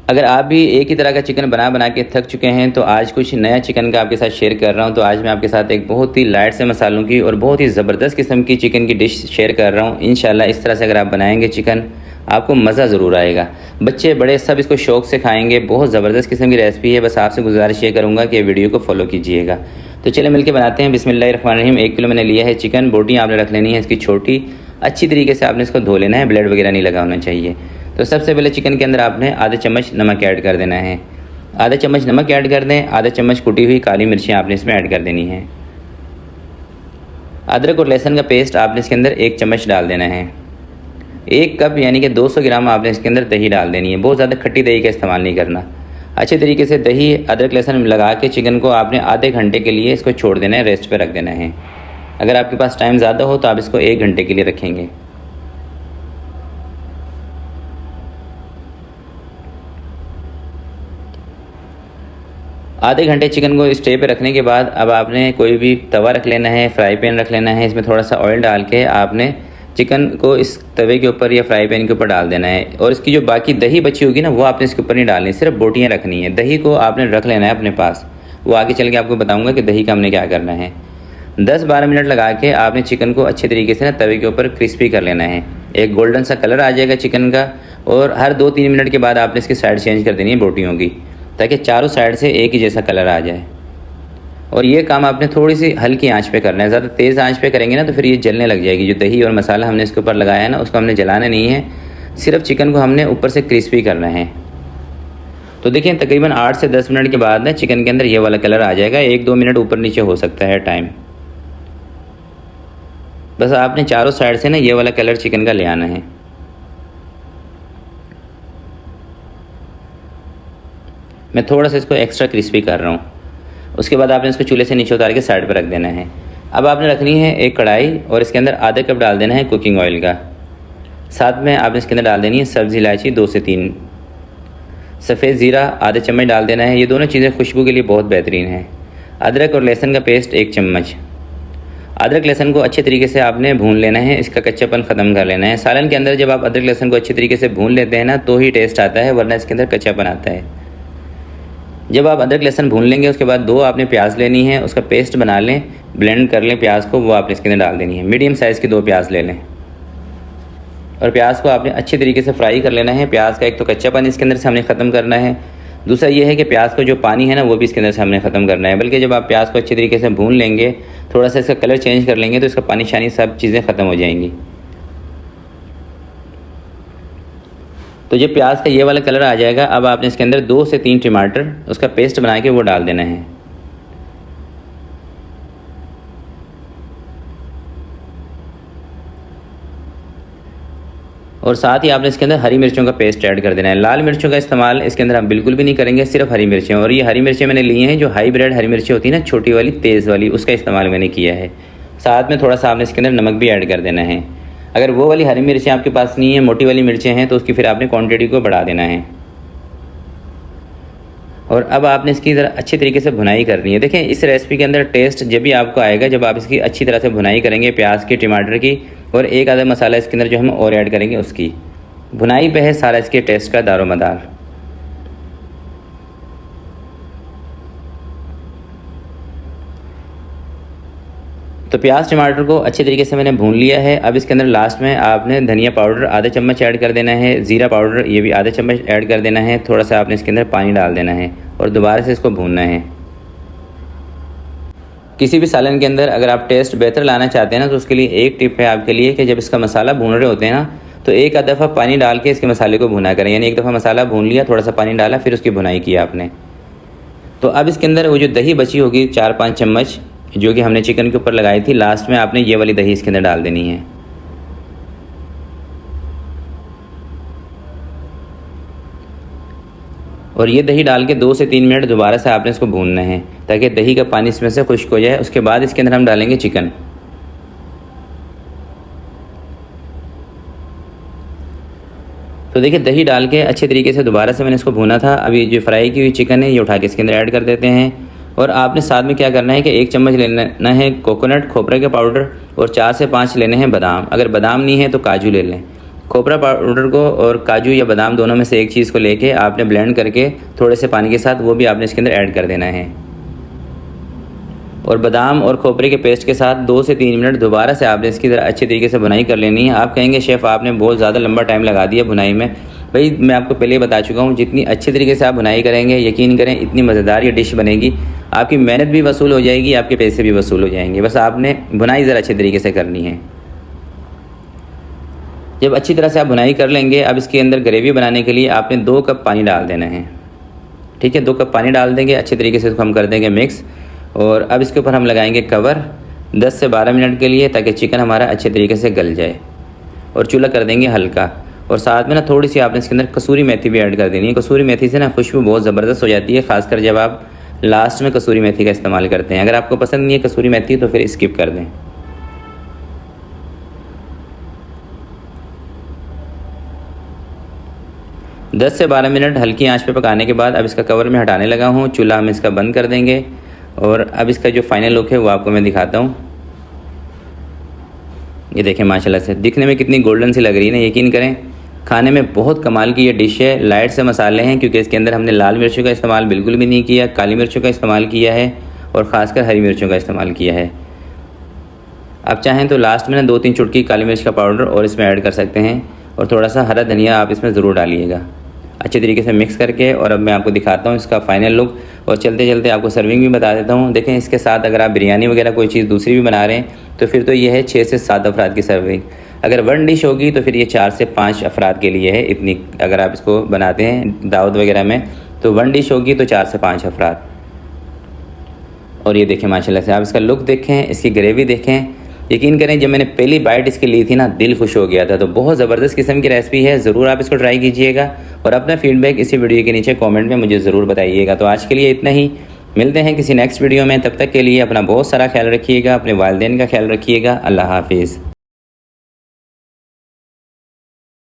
अगर आप भी एक ही तरह का चिकन बना बना के थक चुके हैं तो आज कुछ नया चिकन का आपके साथ शेयर कर रहा हूं। तो आज मैं आपके साथ एक बहुत ही लाइट से मसालों की और बहुत ही ज़बरदस्त किस्म की चिकन की डिश शेयर कर रहा हूं। इंशाल्लाह इस तरह से अगर आप बनाएंगे चिकन, आपको मज़ा ज़रूर आएगा। बच्चे बड़े सब इसको शौक़ से खाएंगे। बहुत ज़बरदस्त किस्म की रेसिपी है। बस आपसे गुजारिश ये करूँगा कि वीडियो को फॉलो कीजिएगा। तो चलिए मिलकर बनाते हैं। बिस्मिल्लाहिर्रहमानिर्रहीम। 1 किलो मैंने लिया है चिकन। बोटी आपने रख लेनी है इसकी छोटी, अच्छी तरीके से आपने इसको धो लेना है, ब्लड वगैरह नहीं लगा होना चाहिए। तो सबसे पहले चिकन के अंदर आपने आधा चम्मच नमक ऐड कर देना है। आधा चम्मच नमक ऐड कर दें। आधा चम्मच कुटी हुई काली मिर्चें आपने इसमें ऐड कर देनी है। अदरक और लहसुन का पेस्ट आपने इसके अंदर 1 चम्मच डाल देना है। 1 कप यानी कि 200 ग्राम आपने इसके अंदर दही डाल देनी है। बहुत ज़्यादा खट्टी दही का इस्तेमाल नहीं करना। अच्छे तरीके से दही, अदरक, लहसुन लगा के चिकन को आपने आधे घंटे के लिए इसको छोड़ देना है, रेस्ट पे रख देना है। अगर आपके पास टाइम ज़्यादा हो तो आप इसको 1 घंटे के लिए रखेंगे। आधे घंटे चिकन को स्टे पे रखने के बाद अब आपने कोई भी तवा रख लेना है, फ्राई पैन रख लेना है। इसमें थोड़ा सा ऑयल डाल के आपने चिकन को इस तवे के ऊपर या फ्राई पैन के ऊपर डाल देना है। और इसकी जो बाकी दही बची होगी ना, वो आपने इसके ऊपर नहीं डालनी, सिर्फ बोटियाँ रखनी है। दही को आपने रख लेना है अपने पास। वो आगे चल के आपको बताऊँगा कि दही का हमने क्या करना है। 10-12 मिनट लगा के आपने चिकन को अच्छे तरीके से ना तवे के ऊपर क्रिस्पी कर लेना है। एक गोल्डन सा कलर आ जाएगा चिकन का। और हर 2-3 मिनट के बाद आपने इसकी साइड चेंज कर देनी है बोटियों की, ताकि चारों साइड से एक ही जैसा कलर आ जाए। और ये काम आपने थोड़ी सी हल्की आंच पे करना है। ज़्यादा तेज़ आंच पे करेंगे ना तो फिर ये जलने लग जाएगी। जो दही और मसाला हमने इसके ऊपर लगाया है ना, उसको हमने जलाना नहीं है, सिर्फ चिकन को हमने ऊपर से क्रिस्पी करना है। तो देखिए तकरीबन 8 से 10 मिनट के बाद ना चिकन के अंदर ये वाला कलर आ जाएगा। 1-2 मिनट ऊपर नीचे हो सकता है टाइम। बस आपने चारों साइड से ना ये वाला कलर चिकन का ले आना है। मैं थोड़ा सा इसको एक्स्ट्रा क्रिस्पी कर रहा हूँ। उसके बाद आपने इसको चूल्हे से नीचे उतार के साइड पर रख देना है। अब आपने रखनी है एक कढ़ाई और इसके अंदर आधा कप डाल देना है कुकिंग ऑयल का। साथ में आपने इसके अंदर डाल देनी है सब्ज़ी इलायची 2 से 3, सफ़ेद ज़ीरा आधा चम्मच डाल देना है। ये दोनों चीज़ें खुशबू के लिए बहुत बेहतरीन है। अदरक और लहसुन का पेस्ट 1 चम्मच। अदरक लहसुन को अच्छे तरीके से आपने भून लेना है, इसका कच्चापन ख़त्म कर लेना है। सालन के अंदर जब आप अदरक लहसुन को अच्छे तरीके से भून लेते हैं ना, तो ही टेस्ट आता है, वरना इसके अंदर कच्चापन आता है। जब आप अदरक लहसुन भून लेंगे, उसके बाद 2 आपने प्याज लेनी है, उसका पेस्ट बना लें, ब्लेंड कर लें प्याज को, वो आपने इसके अंदर डाल देनी है। मीडियम साइज़ की 2 प्याज ले लें और प्याज को आपने अच्छे तरीके से फ्राई कर लेना है। प्याज का एक तो कच्चापन इसके अंदर से हमने ख़त्म करना है, दूसरा ये है कि प्याज का जो पानी है ना, वो भी इसके अंदर से हमने ख़त्म करना है। बल्कि जब आप प्याज को अच्छे तरीके से भून लेंगे, थोड़ा सा इसका कलर चेंज कर लेंगे, तो इसका पानी शानी सब चीज़ें ख़त्म हो जाएंगी। तो जब प्याज का ये वाला कलर आ जाएगा, अब आपने इसके अंदर 2 से 3 टमाटर उसका पेस्ट बना के वो डाल देना है। और साथ ही आपने इसके अंदर हरी मिर्चों का पेस्ट ऐड कर देना है। लाल मिर्चों का इस्तेमाल इसके अंदर हम बिल्कुल भी नहीं करेंगे, सिर्फ हरी मिर्चें। और ये हरी मिर्चें मैंने ली हैं जो हाईब्रिड हरी मिर्चें होती है ना, छोटी वाली तेज़ वाली, उसका इस्तेमाल मैंने किया है। साथ में थोड़ा सा आपने इसके अंदर नमक भी ऐड कर देना है। अगर वो वाली हरी मिर्चें आपके पास नहीं है, मोटी वाली मिर्चें हैं, तो उसकी फिर आपने क्वांटिटी को बढ़ा देना है। और अब आपने इसकी ज़रा अच्छी तरीके से भुनाई करनी है। देखें इस रेसिपी के अंदर टेस्ट जब भी आपको आएगा जब आप इसकी अच्छी तरह से भुनाई करेंगे, प्याज की, टमाटर की, और एक आधा मसाला इसके अंदर जो हम और ऐड करेंगे, उसकी भुनाई पे है सारा इसके टेस्ट का दारोमदार। तो प्याज टमाटर को अच्छे तरीके से मैंने भून लिया है। अब इसके अंदर लास्ट में आपने धनिया पाउडर आधा चम्मच ऐड कर देना है, ज़ीरा पाउडर ये भी आधा चम्मच ऐड कर देना है। थोड़ा सा आपने इसके अंदर पानी डाल देना है और दोबारा से इसको भूनना है। किसी भी सालन के अंदर अगर आप टेस्ट बेहतर लाना चाहते हैं ना, तो उसके लिए एक टिप है आपके लिए कि जब इसका मसाला भून रहे होते हैं ना, तो एक आध दफ़ा पानी डाल के इसके मसाले को भुना करें। यानी एक दफ़ा मसाला भून लिया, थोड़ा सा पानी डाला, फिर उसकी भुनाई किया आपने। तो अब इसके अंदर वो जो दही बची होगी 4-5 चम्मच, जो कि हमने चिकन के ऊपर लगाई थी, लास्ट में आपने ये वाली दही इसके अंदर डाल देनी है। और ये दही डाल के 2 से 3 मिनट दोबारा से आपने इसको भूनना है, ताकि दही का पानी इसमें से खुश्क हो जाए। उसके बाद इसके अंदर हम डालेंगे चिकन। तो देखिए दही डाल के अच्छे तरीके से दोबारा से मैंने इसको भूना था। अभी जो फ्राई की हुई चिकन है ये उठा के इसके अंदर ऐड कर देते हैं। और आपने साथ में क्या करना है कि 1 चम्मच लेना है कोकोनट खोपरे का पाउडर और 4 से 5 लेने हैं बादाम। अगर बादाम नहीं है तो काजू ले लें। खोपरा पाउडर को और काजू या बादाम दोनों में से एक चीज़ को लेके आपने ब्लेंड करके थोड़े से पानी के साथ वो भी आपने इसके अंदर ऐड कर देना है। और बादाम और खोपरे के पेस्ट के साथ 2 से 3 मिनट दोबारा से आपने इसकी तरह अच्छे तरीके से बुनाई कर लेनी है। आप कहेंगे शेफ़ आपने बहुत ज़्यादा लंबा टाइम लगा दिया बुनाई में। भाई मैं आपको पहले ही बता चुका हूँ, जितनी अच्छे तरीके से आप बुनाई करेंगे यकीन करें इतनी मज़ेदार ये डिश बनेगी। आपकी मेहनत भी वसूल हो जाएगी, आपके पैसे भी वसूल हो जाएंगे। बस आपने बुनाई ज़रा अच्छे तरीके से करनी है। जब अच्छी तरह से आप बुनाई कर लेंगे, अब इसके अंदर ग्रेवी बनाने के लिए आपने 2 कप पानी डाल देना है। ठीक है, 2 कप पानी डाल देंगे, अच्छे तरीके से इसको हम कर देंगे मिक्स। और अब इसके ऊपर हम लगाएंगे कवर 10 से 12 मिनट के लिए, ताकि चिकन हमारा अच्छे तरीके से गल जाए। और चूल्हा कर देंगे हल्का। और साथ में ना थोड़ी सी आपने इसके अंदर कसूरी मेथी भी ऐड कर देनी है। कसूरी मेथी से ना खुशबू बहुत ज़बरदस्त हो जाती है, खासकर जब आप लास्ट में कसूरी मेथी का इस्तेमाल करते हैं। अगर आपको पसंद नहीं है कसूरी मेथी तो फिर स्किप कर दें। दस से 12 मिनट हल्की आंच पे पकाने के बाद अब इसका कवर मैं हटाने लगा हूँ। चूल्हा हम इसका बंद कर देंगे और अब इसका जो फाइनल लुक है वो आपको मैं दिखाता हूँ। ये देखें माशाल्लाह से दिखने में कितनी गोल्डन सी लग रही है ना। यकीन करें खाने में बहुत कमाल की ये डिश है। लाइट से मसाले हैं क्योंकि इसके अंदर हमने लाल मिर्चों का इस्तेमाल बिल्कुल भी नहीं किया, काली मिर्चों का इस्तेमाल किया है और ख़ासकर हरी मिर्चों का इस्तेमाल किया है। आप चाहें तो लास्ट में ना 2-3 चुटकी काली मिर्च का पाउडर और इसमें ऐड कर सकते हैं और थोड़ा सा हरा धनिया आप इसमें ज़रूर डालिएगा अच्छे तरीके से मिक्स करके। और अब मैं आपको दिखाता हूँ इसका फाइनल लुक और चलते चलते आपको सर्विंग भी बता देता हूँ। देखें इसके साथ अगर आप बिरयानी वगैरह कोई चीज़ दूसरी भी बना रहे हैं तो फिर तो ये है 6 से 7 अफराद की सर्विंग। अगर 1 डिश होगी तो फिर ये 4 से 5 अफराद के लिए है। इतनी अगर आप इसको बनाते हैं दावत वगैरह में तो 1 डिश होगी तो 4 से 5 अफराद। और ये देखें माशाल्लाह से आप इसका लुक देखें, इसकी ग्रेवी देखें। यकीन करें जब मैंने पहली बाइट इसकी ली थी ना दिल खुश हो गया था। तो बहुत ज़बरदस्त किस्म की रेसिपी है, ज़रूर आप इसको ट्राई कीजिएगा और अपना फीडबैक इसी वीडियो के नीचे कमेंट में मुझे ज़रूर बताइएगा। तो आज के लिए इतना ही, मिलते हैं किसी नेक्स्ट वीडियो में। तब तक के लिए अपना बहुत सारा ख्याल रखिएगा, अपने वालिदैन का ख्याल रखिएगा। अल्लाह हाफिज़।